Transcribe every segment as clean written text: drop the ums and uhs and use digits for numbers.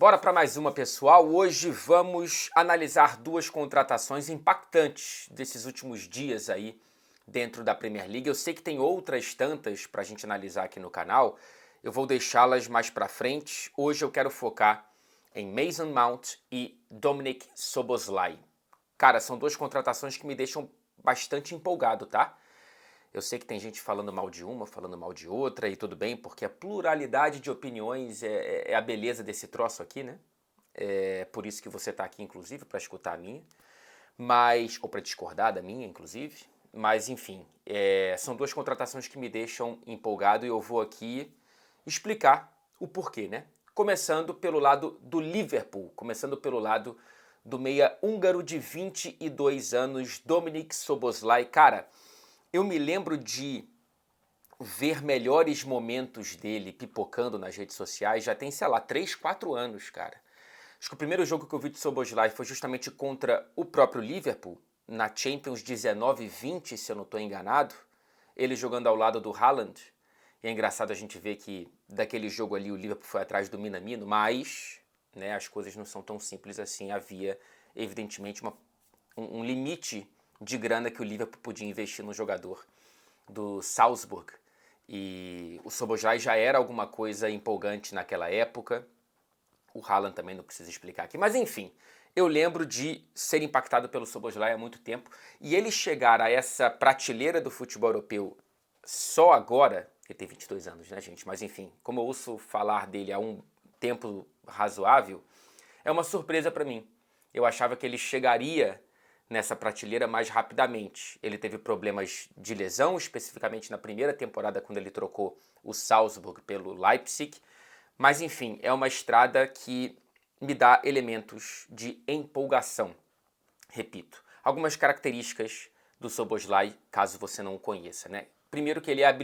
Bora para mais uma, pessoal. Hoje vamos analisar duas contratações impactantes desses últimos dias aí dentro da Premier League. Eu sei que tem outras tantas para a gente analisar aqui no canal. Eu vou deixá-las mais para frente. Hoje eu quero focar em Mason Mount e Dominic Szoboszlai. Cara, são duas contratações que me deixam bastante empolgado, tá? Eu sei que tem gente falando mal de uma, falando mal de outra, e tudo bem, porque a pluralidade de opiniões é a beleza desse troço aqui, né? É por isso que você está aqui, inclusive, para escutar a minha, ou para discordar da minha, inclusive. Mas, enfim, são duas contratações que me deixam empolgado e eu vou aqui explicar o porquê, né? Começando pelo lado do Liverpool, começando pelo lado do meia húngaro de 22 anos, Dominic Szoboszlai. Cara, eu me lembro de ver melhores momentos dele pipocando nas redes sociais já tem, sei lá, 3, 4 anos, cara. Acho que o primeiro jogo que eu vi de Szoboszlai foi justamente contra o próprio Liverpool, na Champions 19-20, se eu não estou enganado. Ele jogando ao lado do Haaland. E é engraçado a gente ver que daquele jogo ali o Liverpool foi atrás do Minamino, mas né, as coisas não são tão simples assim. Havia, evidentemente, um limite de grana que o Liverpool podia investir no jogador do Salzburg. E o Szoboszlai já era alguma coisa empolgante naquela época. O Haaland também não precisa explicar aqui. Mas enfim, eu lembro de ser impactado pelo Szoboszlai há muito tempo. E ele chegar a essa prateleira do futebol europeu só agora, ele tem 22 anos, né, gente? Mas enfim, como eu ouço falar dele há um tempo razoável, é uma surpresa para mim. Eu achava que ele chegaria nessa prateleira mais rapidamente. Ele teve problemas de lesão, especificamente na primeira temporada, quando ele trocou o Salzburg pelo Leipzig. Mas enfim, é uma estrada que me dá elementos de empolgação. Repito, algumas características do Szoboszlai, caso você não o conheça, né? Primeiro que ele é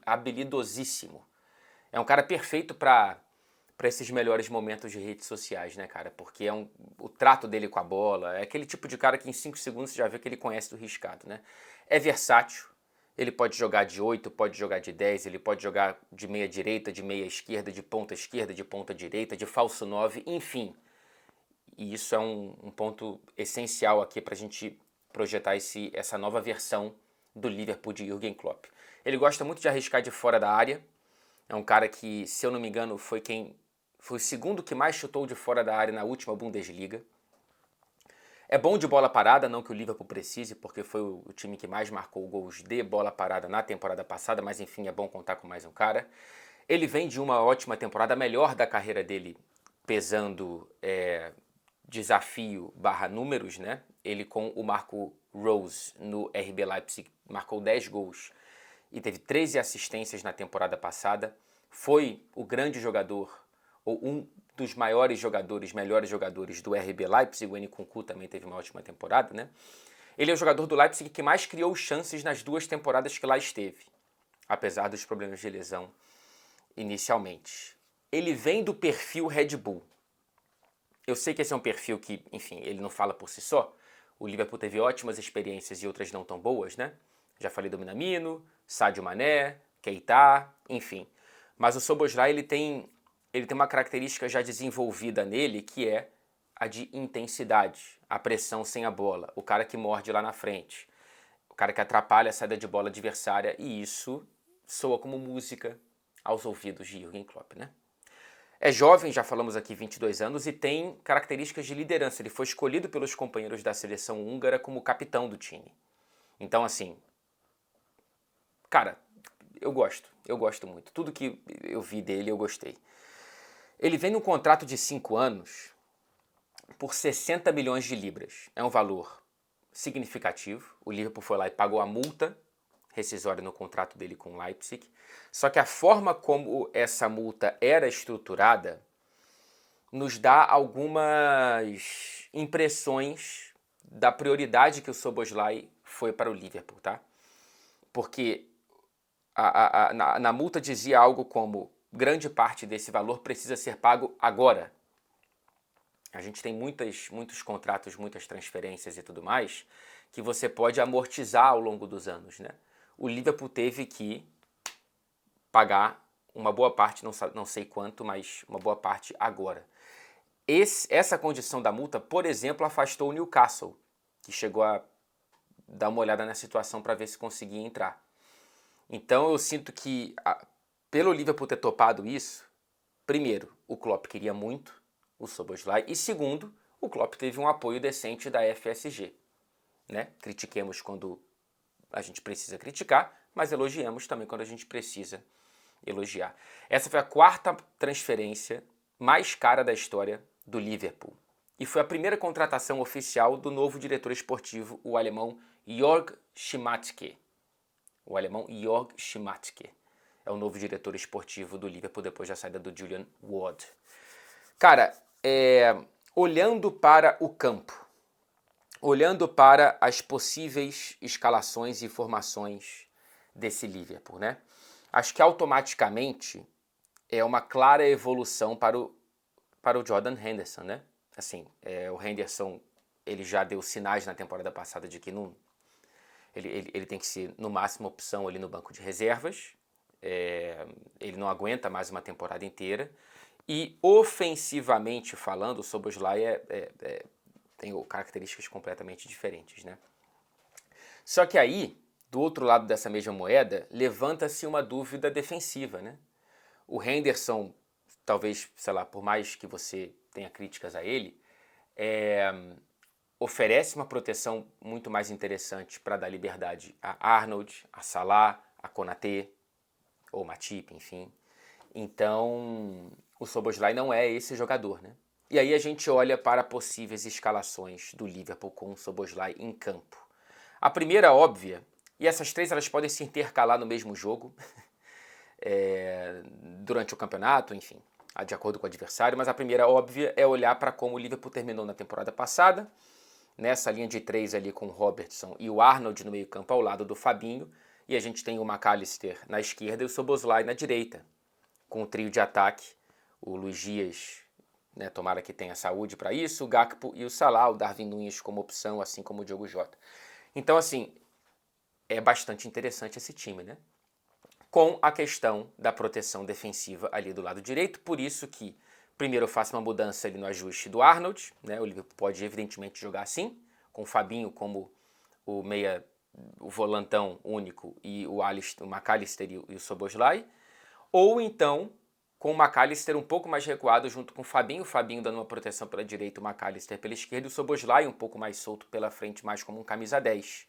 habilidosíssimo. É um cara perfeito para esses melhores momentos de redes sociais, né, cara? Porque o trato dele com a bola, é aquele tipo de cara que em 5 segundos você já vê que ele conhece do riscado, né? É versátil, ele pode jogar de 8, pode jogar de 10, ele pode jogar de meia direita, de meia esquerda, de ponta direita, de falso 9, enfim. E isso é um ponto essencial aqui para a gente projetar essa nova versão do Liverpool de Jürgen Klopp. Ele gosta muito de arriscar de fora da área. É um cara que, se eu não me engano, foi o segundo que mais chutou de fora da área na última Bundesliga. É bom de bola parada, não que o Liverpool precise, porque foi o time que mais marcou gols de bola parada na temporada passada, mas enfim, é bom contar com mais um cara. Ele vem de uma ótima temporada, a melhor da carreira dele, pesando desafio / números, né? Ele com o Marco Rose no RB Leipzig marcou 10 gols e teve 13 assistências na temporada passada. Foi o grande jogador, ou um dos maiores jogadores, melhores jogadores do RB Leipzig. O Nkunku também teve uma ótima temporada, né? Ele é o jogador do Leipzig que mais criou chances nas 2 temporadas que lá esteve, apesar dos problemas de lesão inicialmente. Ele vem do perfil Red Bull. Eu sei que esse é um perfil que, enfim, ele não fala por si só. O Liverpool teve ótimas experiências e outras não tão boas, né? Já falei do Minamino, Sadio Mané, Keita, enfim. Mas o Szoboszlai, ele tem uma característica já desenvolvida nele, que é a de intensidade, a pressão sem a bola, o cara que morde lá na frente, o cara que atrapalha a saída de bola adversária, e isso soa como música aos ouvidos de Jürgen Klopp, né? É jovem, já falamos aqui, 22 anos, e tem características de liderança. Ele foi escolhido pelos companheiros da seleção húngara como capitão do time. Então, assim, cara, eu gosto muito. Tudo que eu vi dele, eu gostei. Ele vem num contrato de 5 anos por 60 milhões de libras. É um valor significativo. O Liverpool foi lá e pagou a multa rescisória no contrato dele com o Leipzig. Só que a forma como essa multa era estruturada nos dá algumas impressões da prioridade que o Szoboszlai foi para o Liverpool, tá? Porque na multa dizia algo como: grande parte desse valor precisa ser pago agora. A gente tem muitos contratos, muitas transferências e tudo mais, que você pode amortizar ao longo dos anos, né? O Liverpool teve que pagar uma boa parte, não sei quanto, mas uma boa parte agora. essa condição da multa, por exemplo, afastou o Newcastle, que chegou a dar uma olhada na situação para ver se conseguia entrar. Então eu sinto que, pelo Liverpool ter topado isso, primeiro, o Klopp queria muito o Szoboszlai, e segundo, o Klopp teve um apoio decente da FSG. Né? Critiquemos quando a gente precisa criticar, mas elogiemos também quando a gente precisa elogiar. Essa foi a 4ª transferência mais cara da história do Liverpool. E foi a primeira contratação oficial do novo diretor esportivo, o alemão Jörg Schmadtke. O alemão Jörg Schmadtke é o novo diretor esportivo do Liverpool depois da saída do Julian Ward. Cara, olhando para o campo, olhando para as possíveis escalações e formações desse Liverpool, né? Acho que automaticamente é uma clara evolução para o Jordan Henderson, né? Assim, o Henderson, ele já deu sinais na temporada passada de que ele tem que ser, no máximo, opção ali no banco de reservas. Ele não aguenta mais uma temporada inteira. E, ofensivamente falando, o Szoboszlai tem características completamente diferentes, né? Só que aí, do outro lado dessa mesma moeda, levanta-se uma dúvida defensiva, né? O Henderson, talvez, sei lá, por mais que você tenha críticas a ele, oferece uma proteção muito mais interessante para dar liberdade a Arnold, a Salah, a Konaté, ou Matip, enfim. Então, o Szoboszlai não é esse jogador, né? E aí a gente olha para possíveis escalações do Liverpool com o Szoboszlai em campo. A primeira, óbvia, e essas três elas podem se intercalar no mesmo jogo, durante o campeonato, enfim, de acordo com o adversário, mas a primeira, óbvia, é olhar para como o Liverpool terminou na temporada passada, nessa linha de 3 ali com o Robertson e o Arnold no meio campo ao lado do Fabinho, e a gente tem o McAllister na esquerda e o Szoboszlai na direita, com o trio de ataque, o Luiz Dias, né, tomara que tenha saúde para isso, o Gakpo e o Salah, o Darwin Núñez como opção, assim como o Diogo Jota. Então, assim, é bastante interessante esse time, né? Com a questão da proteção defensiva ali do lado direito, por isso que primeiro eu faço uma mudança ali no ajuste do Arnold, né? O Liverpool pode evidentemente jogar assim, com o Fabinho como o meia, o volantão único e o McAllister e o Szoboszlai, ou então com o McAllister um pouco mais recuado junto com o Fabinho dando uma proteção pela direita, o McAllister pela esquerda e o Szoboszlai um pouco mais solto pela frente, mais como um camisa 10.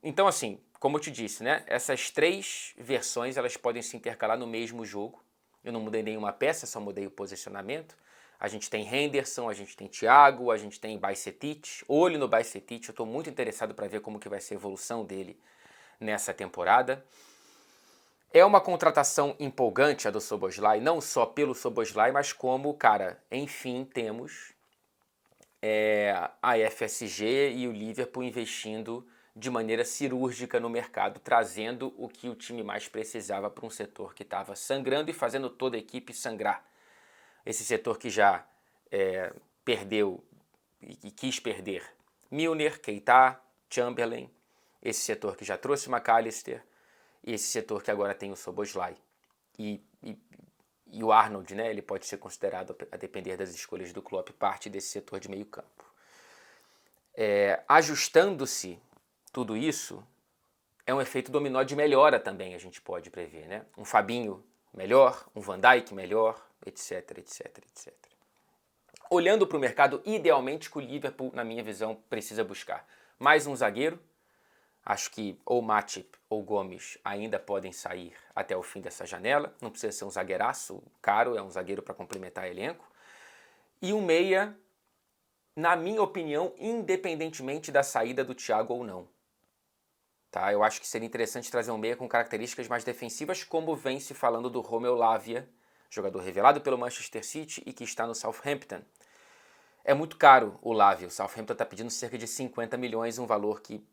Então, assim, como eu te disse, né, essas três versões elas podem se intercalar no mesmo jogo. Eu não mudei nenhuma peça, só mudei o posicionamento. A gente tem Henderson, a gente tem Thiago, a gente tem Bajcetic. Olho no Bajcetic, eu estou muito interessado para ver como que vai ser a evolução dele nessa temporada. É uma contratação empolgante a do Szoboszlai, não só pelo Szoboszlai, mas como, cara, enfim, temos a FSG e o Liverpool investindo de maneira cirúrgica no mercado, trazendo o que o time mais precisava para um setor que estava sangrando e fazendo toda a equipe sangrar. Esse setor que já perdeu e quis perder Milner, Keita, Chamberlain, esse setor que já trouxe o McAllister, e esse setor que agora tem o Szoboszlai. E o Arnold, né, ele pode ser considerado, a depender das escolhas do Klopp, parte desse setor de meio campo. Ajustando-se tudo isso, é um efeito dominó de melhora também, a gente pode prever, né? Um Fabinho melhor, um Van Dijk melhor, etc, etc, etc. Olhando para o mercado, idealmente que o Liverpool, na minha visão, precisa buscar mais um zagueiro. Acho que ou Matip ou Gomes ainda podem sair até o fim dessa janela. Não precisa ser um zagueiraço caro, é um zagueiro para complementar elenco. E um meia, na minha opinião, independentemente da saída do Thiago ou não. Tá? Eu acho que seria interessante trazer um meia com características mais defensivas, como vem se falando do Romeu Lavia, jogador revelado pelo Manchester City e que está no Southampton. É muito caro o Lavia, o Southampton está pedindo cerca de 50 milhões, um valor que,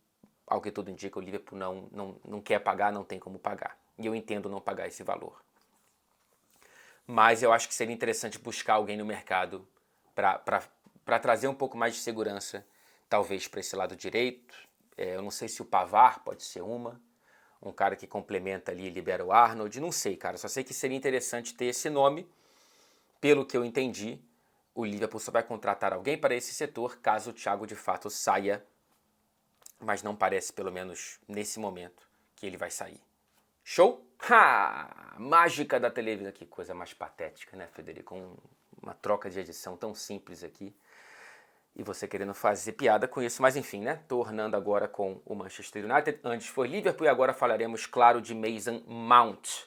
ao que tudo indica, o Liverpool não quer pagar, não tem como pagar. E eu entendo não pagar esse valor. Mas eu acho que seria interessante buscar alguém no mercado para trazer um pouco mais de segurança, talvez para esse lado direito. Eu não sei se o Pavard pode ser um cara que complementa ali e libera o Arnold. Não sei, cara. Só sei que seria interessante ter esse nome. Pelo que eu entendi, o Liverpool só vai contratar alguém para esse setor caso o Thiago de fato saia, mas não parece, pelo menos nesse momento, que ele vai sair. Show? Ha! Mágica da televisão. Que coisa mais patética, né, Federico? Uma troca de edição tão simples aqui. E você querendo fazer piada com isso. Mas enfim, né? Tornando agora com o Manchester United. Antes foi Liverpool e agora falaremos, claro, de Mason Mount.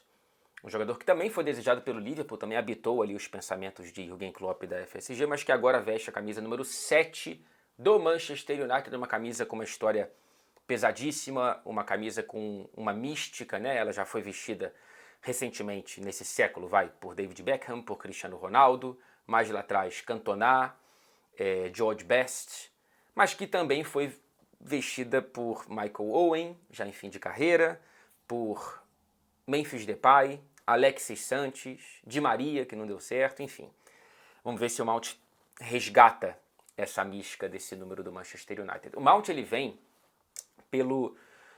Um jogador que também foi desejado pelo Liverpool, também habitou ali os pensamentos de Jürgen Klopp da FSG, mas que agora veste a camisa número 7 do Manchester United. Uma camisa com uma história pesadíssima, uma camisa com uma mística, né? Ela já foi vestida recentemente, nesse século, por David Beckham, por Cristiano Ronaldo, mais lá atrás Cantona, George Best, mas que também foi vestida por Michael Owen, já em fim de carreira, por Memphis Depay, Alexis Sanches, Di Maria, que não deu certo, enfim. Vamos ver se o Mount resgata essa mística desse número do Manchester United. O Mount ele vem pelo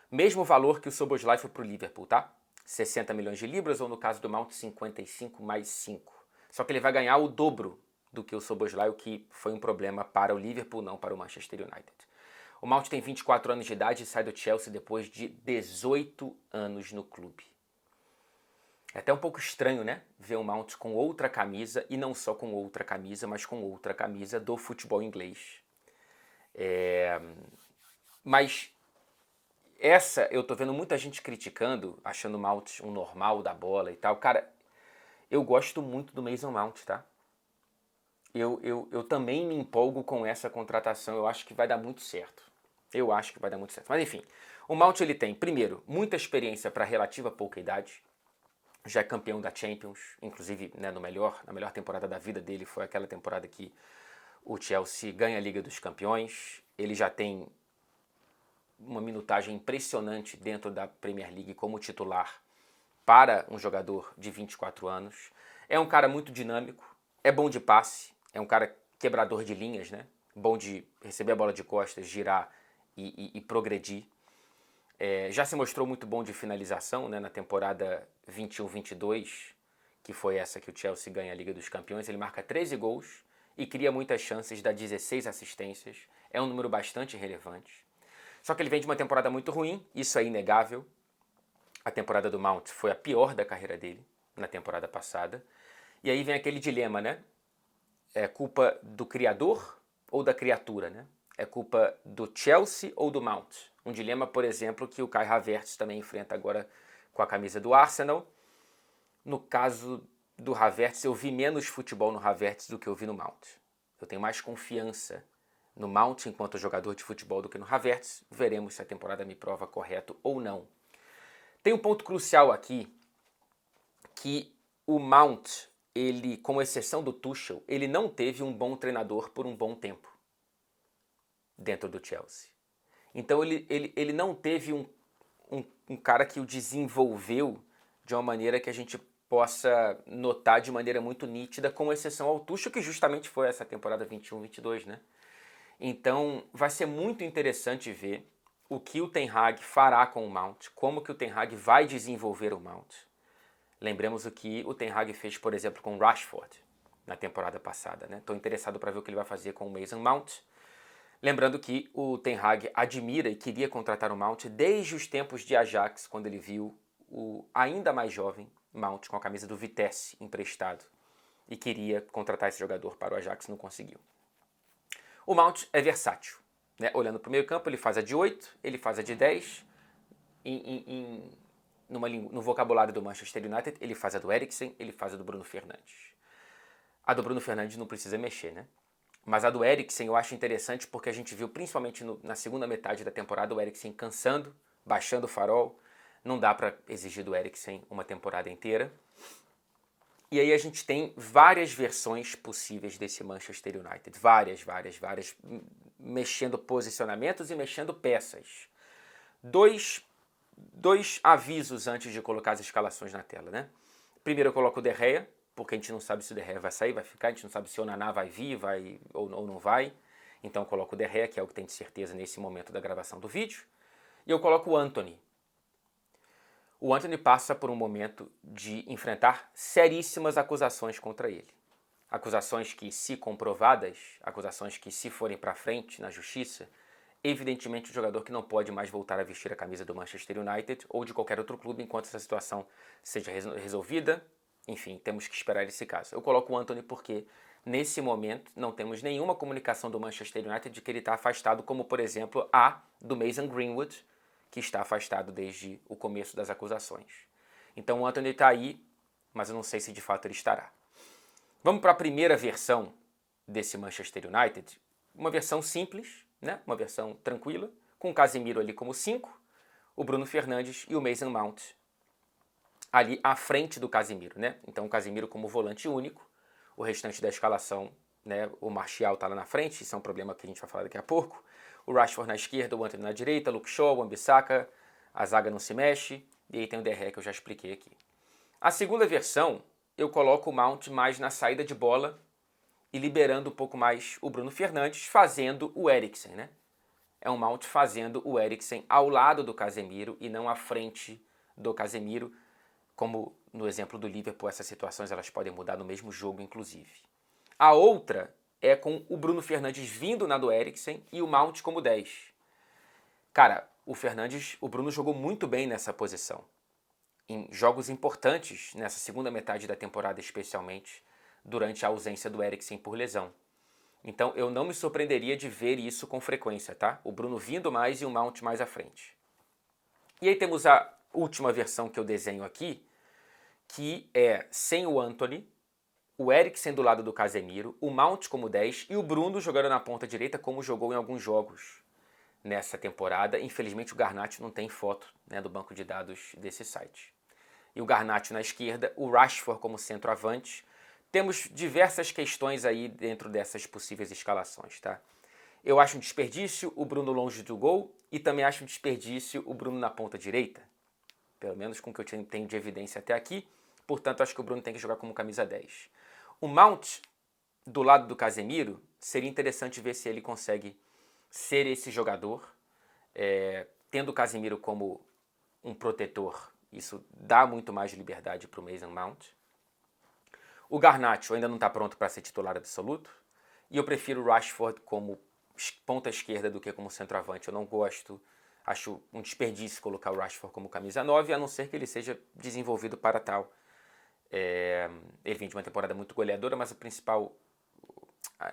mesmo valor que o Szoboszlai foi para o Liverpool, tá? 60 milhões de libras, ou no caso do Mount, 55 mais 5. Só que ele vai ganhar o dobro do que o Szoboszlai, o que foi um problema para o Liverpool, não para o Manchester United. O Mount tem 24 anos de idade e sai do Chelsea depois de 18 anos no clube. É até um pouco estranho, né? Ver o Mount com outra camisa, e não só com outra camisa, mas com outra camisa do futebol inglês. Mas essa eu tô vendo muita gente criticando, achando o Mount um normal da bola e tal. Cara, eu gosto muito do Mason Mount, tá? Eu também me empolgo com essa contratação, eu acho que vai dar muito certo. Eu acho que vai dar muito certo. Mas enfim, o Mount ele tem, primeiro, muita experiência para relativa pouca idade. Já é campeão da Champions, inclusive, né, na melhor temporada da vida dele foi aquela temporada que o Chelsea ganha a Liga dos Campeões. Ele já tem uma minutagem impressionante dentro da Premier League como titular para um jogador de 24 anos. É um cara muito dinâmico, é bom de passe, é um cara quebrador de linhas, né? Bom de receber a bola de costas, girar e progredir. Já se mostrou muito bom de finalização, né? Na temporada 21-22, que foi essa que o Chelsea ganha a Liga dos Campeões. Ele marca 13 gols e cria muitas chances, dá 16 assistências. É um número bastante relevante. Só que ele vem de uma temporada muito ruim, isso é inegável. A temporada do Mount foi a pior da carreira dele na temporada passada. E aí vem aquele dilema, né? É culpa do criador ou da criatura, né? É culpa do Chelsea ou do Mount? Um dilema, por exemplo, que o Kai Havertz também enfrenta agora com a camisa do Arsenal. No caso do Havertz, eu vi menos futebol no Havertz do que eu vi no Mount. Eu tenho mais confiança no Mount enquanto jogador de futebol do que no Havertz. Veremos se a temporada me prova correto ou não. Tem um ponto crucial aqui, que o Mount, ele, com exceção do Tuchel, ele não teve um bom treinador por um bom tempo dentro do Chelsea. Então ele não teve um cara que o desenvolveu de uma maneira que a gente possa notar de maneira muito nítida, com exceção ao Tuchel, que justamente foi essa temporada 21-22, né? Então vai ser muito interessante ver o que o Ten Hag fará com o Mount, como que o Ten Hag vai desenvolver o Mount. Lembremos o que o Ten Hag fez, por exemplo, com o Rashford na temporada passada, né? Estou interessado para ver o que ele vai fazer com o Mason Mount. Lembrando que o Ten Hag admira e queria contratar o Mount desde os tempos de Ajax, quando ele viu o ainda mais jovem Mount com a camisa do Vitesse emprestado e queria contratar esse jogador para o Ajax, não conseguiu. O Mount é versátil, né? Olhando para o meio campo, ele faz a de 8, ele faz a de 10. No vocabulário do Manchester United, ele faz a do Eriksen, ele faz a do Bruno Fernandes. A do Bruno Fernandes não precisa mexer, né? Mas a do Eriksen eu acho interessante porque a gente viu, principalmente na segunda metade da temporada, o Eriksen cansando, baixando o farol. Não dá para exigir do Eriksen uma temporada inteira. E aí a gente tem várias versões possíveis desse Manchester United. Várias, mexendo posicionamentos e mexendo peças. Dois avisos antes de colocar as escalações na tela, né? Primeiro eu coloco o De Gea, porque a gente não sabe se o De Gea vai sair, vai ficar, a gente não sabe se o Naná vai vir, ou não vai. Então eu coloco o De Gea, que é o que tem de certeza nesse momento da gravação do vídeo. E eu coloco o Antony. O Antony passa por um momento de enfrentar seríssimas acusações contra ele. acusações que, se comprovadas, acusações que, se forem para frente na justiça, evidentemente o jogador que não pode mais voltar a vestir a camisa do Manchester United ou de qualquer outro clube enquanto essa situação seja resolvida. Enfim, temos que esperar esse caso. Eu coloco o Antony porque, nesse momento, não temos nenhuma comunicação do Manchester United de que ele está afastado, como, por exemplo, a do Mason Greenwood, que está afastado desde o começo das acusações. Então o Antony está aí, mas eu não sei se de fato ele estará. Vamos para a primeira versão desse Manchester United. Uma versão simples, né? Uma versão tranquila, com o Casemiro ali como 5, o Bruno Fernandes e o Mason Mount ali à frente do Casemiro, né? Então o Casemiro como volante único, o restante da escalação, né? O Martial está lá na frente, isso é um problema que a gente vai falar daqui a pouco. O Rashford na esquerda, o Antony na direita, Luke Shaw, o Wan-Bissaka, a zaga não se mexe, e aí tem o De Gea que eu já expliquei aqui. A segunda versão, eu coloco o Mount mais na saída de bola e liberando um pouco mais o Bruno Fernandes, fazendo o Eriksen, né? É um Mount fazendo o Eriksen ao lado do Casemiro e não à frente do Casemiro, como no exemplo do Liverpool, essas situações elas podem mudar no mesmo jogo, inclusive. A outra é com o Bruno Fernandes vindo na do Eriksen e o Mount como 10. Cara, o Bruno jogou muito bem nessa posição. Em jogos importantes, nessa segunda metade da temporada especialmente, durante a ausência do Eriksen por lesão. Então eu não me surpreenderia de ver isso com frequência, tá? O Bruno vindo mais e o Mount mais à frente. E aí temos a última versão que eu desenho aqui, que é sem o Antony, o Eriksen do lado do Casemiro, o Mount como 10 e o Bruno jogando na ponta direita como jogou em alguns jogos nessa temporada. Infelizmente o Garnacho não tem foto, né, do banco de dados desse site. E o Garnacho na esquerda, o Rashford como centroavante. Temos diversas questões aí dentro dessas possíveis escalações, tá? Eu acho um desperdício o Bruno longe do gol e também acho um desperdício o Bruno na ponta direita. Pelo menos com o que eu tenho de evidência até aqui. Portanto, acho que o Bruno tem que jogar como camisa 10. O Mount, do lado do Casemiro, seria interessante ver se ele consegue ser esse jogador, tendo o Casemiro como um protetor. Isso dá muito mais liberdade para o Mason Mount. O Garnacho ainda não está pronto para ser titular absoluto. E eu prefiro o Rashford como ponta esquerda do que como centroavante. Eu não gosto, acho um desperdício colocar o Rashford como camisa 9, a não ser que ele seja desenvolvido para tal. Ele vem de uma temporada muito goleadora, mas o principal,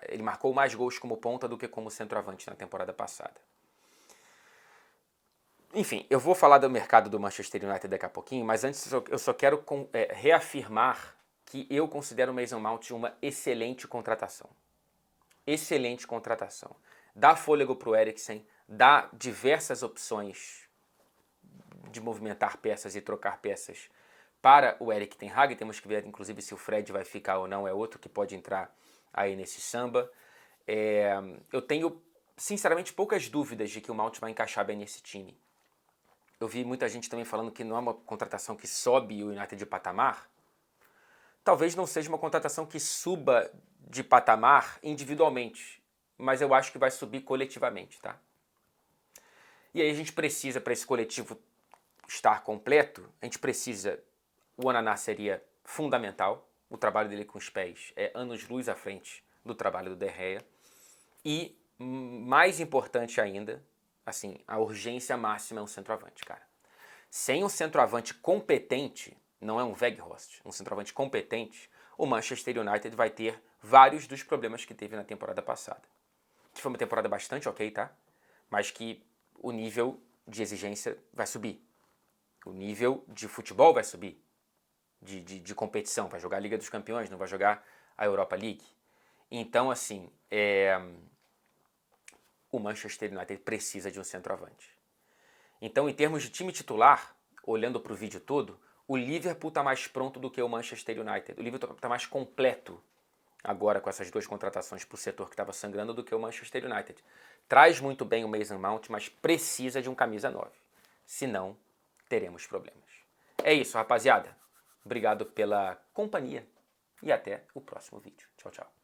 ele marcou mais gols como ponta do que como centroavante na temporada passada. Enfim, eu vou falar do mercado do Manchester United daqui a pouquinho, mas antes eu só quero reafirmar que eu considero o Mason Mount uma excelente contratação. Excelente contratação. Dá fôlego para o Eriksen, dá diversas opções de movimentar peças e trocar peças para o Erik ten Hag. Temos que ver, inclusive, se o Fred vai ficar ou não, é outro que pode entrar aí nesse samba. Eu tenho, sinceramente, poucas dúvidas de que o Mount vai encaixar bem nesse time. Eu vi muita gente também falando que não é uma contratação que sobe o United de patamar. Talvez não seja uma contratação que suba de patamar individualmente, mas eu acho que vai subir coletivamente, tá? E aí a gente precisa, para esse coletivo estar completo, a gente precisa, o Onana seria fundamental, o trabalho dele com os pés é anos-luz à frente do trabalho do De Gea, e mais importante ainda, assim, a urgência máxima é um centroavante, cara. Sem um centroavante competente, não é um Weghorst, um centroavante competente, o Manchester United vai ter vários dos problemas que teve na temporada passada. Que foi uma temporada bastante ok, tá? Mas que o nível de exigência vai subir. O nível de futebol vai subir. De competição. Vai jogar a Liga dos Campeões, não vai jogar a Europa League. Então, assim, o Manchester United precisa de um centroavante. Então, em termos de time titular, olhando para o vídeo todo, o Liverpool está mais pronto do que o Manchester United. O Liverpool está mais completo agora com essas duas contratações para o setor que estava sangrando do que o Manchester United. Traz muito bem o Mason Mount, mas precisa de um camisa 9. Senão, teremos problemas. É isso, rapaziada. Obrigado pela companhia e até o próximo vídeo. Tchau, tchau.